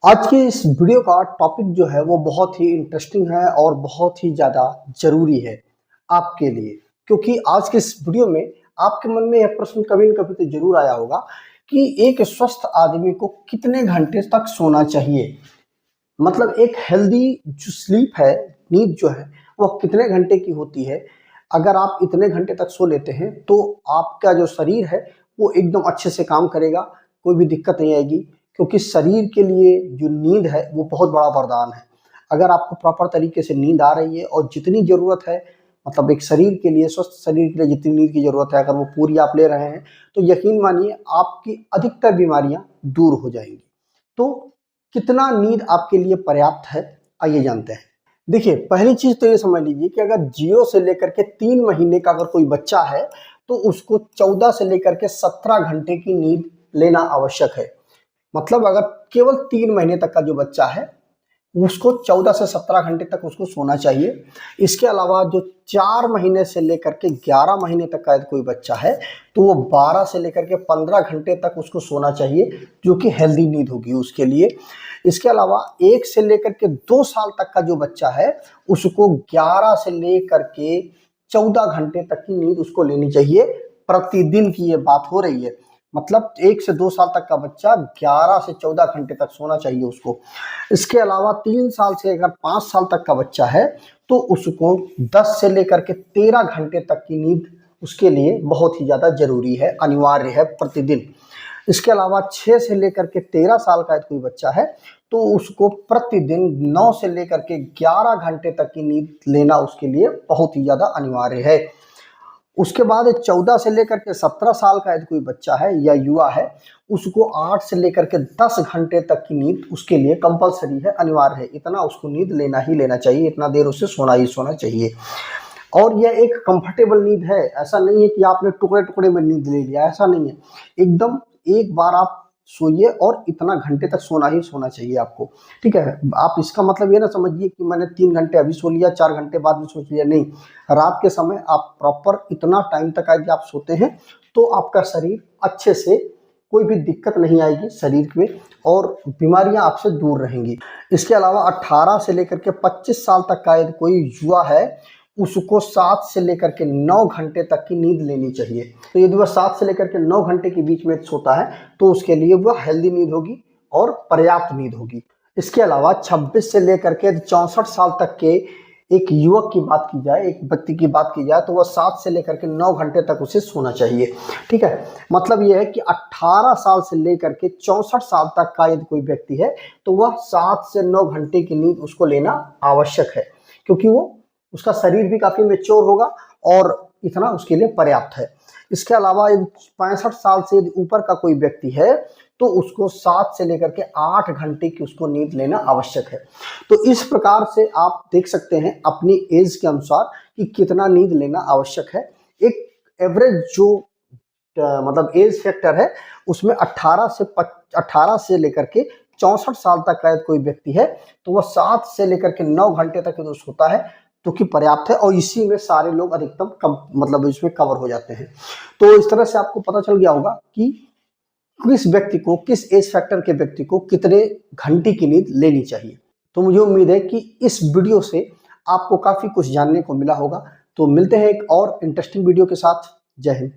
आज की इस वीडियो का टॉपिक जो है वो बहुत ही इंटरेस्टिंग है और बहुत ही ज़्यादा ज़रूरी है आपके लिए, क्योंकि आज के इस वीडियो में आपके मन में यह प्रश्न कभी न कभी तो ज़रूर आया होगा कि एक स्वस्थ आदमी को कितने घंटे तक सोना चाहिए। मतलब एक हेल्दी जो स्लीप है, नींद जो है वो कितने घंटे की होती है। अगर आप इतने घंटे तक सो लेते हैं तो आपका जो शरीर है वो एकदम अच्छे से काम करेगा, कोई भी दिक्कत नहीं आएगी, क्योंकि शरीर के लिए जो नींद है वो बहुत बड़ा वरदान है। अगर आपको प्रॉपर तरीके से नींद आ रही है और जितनी ज़रूरत है, मतलब एक शरीर के लिए, स्वस्थ शरीर के लिए जितनी नींद की ज़रूरत है, अगर वो पूरी आप ले रहे हैं तो यकीन मानिए आपकी अधिकतर बीमारियां दूर हो जाएंगी। तो कितना नींद आपके लिए पर्याप्त है, आइए जानते हैं। देखिए, पहली चीज तो ये समझ लीजिए कि अगर 0 से लेकर के 3 महीने का अगर कोई बच्चा है तो उसको 14 से लेकर के 17 घंटे की नींद लेना आवश्यक है। मतलब अगर केवल 3 महीने तक का जो बच्चा है उसको 14 से 17 घंटे तक उसको सोना चाहिए। इसके अलावा जो 4 महीने से लेकर के 11 महीने तक का कोई बच्चा है तो वो 12 से लेकर के 15 घंटे तक उसको सोना चाहिए, जो कि हेल्दी नींद होगी उसके लिए। इसके अलावा 1 से लेकर के 2 साल तक का जो बच्चा है उसको 11 से लेकर के 14 घंटे तक की नींद उसको लेनी चाहिए। प्रतिदिन की ये बात हो रही है, मतलब 1 से 2 साल तक का बच्चा 11 से 14 घंटे तक सोना चाहिए उसको। इसके अलावा 3 साल से अगर 5 साल तक का बच्चा है तो उसको 10 से लेकर के 13 घंटे तक की नींद उसके लिए बहुत ही ज़्यादा जरूरी है, अनिवार्य है प्रतिदिन। इसके अलावा 6 से लेकर के 13 साल का कोई बच्चा है तो उसको प्रतिदिन 9 से लेकर के 11 घंटे तक की नींद लेना उसके लिए बहुत ही ज़्यादा अनिवार्य है। उसके बाद 14 से लेकर के 17 साल का यदि कोई बच्चा है या युवा है, उसको 8 से लेकर के 10 घंटे तक की नींद उसके लिए कंपलसरी है, अनिवार्य है। इतना उसको नींद लेना ही लेना चाहिए, इतना देर उसे सोना ही सोना चाहिए। और यह एक कंफर्टेबल नींद है, ऐसा नहीं है कि आपने टुकड़े टुकड़े में नींद ले लिया, ऐसा नहीं है। एकदम एक बार आप सोइए और इतना घंटे तक सोना ही सोना चाहिए आपको, ठीक है। आप इसका मतलब ये ना समझिए कि मैंने 3 घंटे अभी सो लिया, 4 घंटे बाद में सोच लिया, नहीं। रात के समय आप प्रॉपर इतना टाइम तक यदि आप सोते हैं तो आपका शरीर अच्छे से, कोई भी दिक्कत नहीं आएगी शरीर में और बीमारियां आपसे दूर रहेंगी। इसके अलावा 18 से लेकर के 25 साल तक का यदि कोई युवा है उसको 7 से लेकर के 9 घंटे तक की नींद लेनी चाहिए। तो यदि वह 7 से लेकर के 9 घंटे के बीच में सोता है तो उसके लिए वह हेल्दी नींद होगी और पर्याप्त नींद होगी। इसके अलावा 26 से लेकर के 64 साल तक के एक युवक की बात की जाए, एक व्यक्ति की बात की जाए, तो वह 7 से लेकर के 9 घंटे तक उसे सोना चाहिए, ठीक है। मतलब यह है कि 18 साल से लेकर के 64 साल तक का यदि कोई व्यक्ति है तो वह 7 से 9 घंटे की नींद उसको लेना आवश्यक है, क्योंकि वो उसका शरीर भी काफी मेच्योर होगा और इतना उसके लिए पर्याप्त है। इसके अलावा 65 साल से ऊपर का कोई व्यक्ति है तो उसको 7 से लेकर के 8 घंटे की उसको नींद लेना आवश्यक है। तो इस प्रकार से आप देख सकते हैं अपनी एज के अनुसार कि कितना नींद लेना आवश्यक है। एक एवरेज जो मतलब एज फैक्टर है उसमें 18 से लेकर के 64 साल तक का कोई व्यक्ति है तो वह 7 से लेकर के 9 घंटे तक जो सोता है तो कि पर्याप्त है, और इसी में सारे लोग अधिकतम कम मतलब इसमें कवर हो जाते हैं। तो इस तरह से आपको पता चल गया होगा कि किस व्यक्ति को, किस एज फैक्टर के व्यक्ति को कितने घंटे की नींद लेनी चाहिए। तो मुझे उम्मीद है कि इस वीडियो से आपको काफी कुछ जानने को मिला होगा। तो मिलते हैं एक और इंटरेस्टिंग वीडियो के साथ। जय हिंद।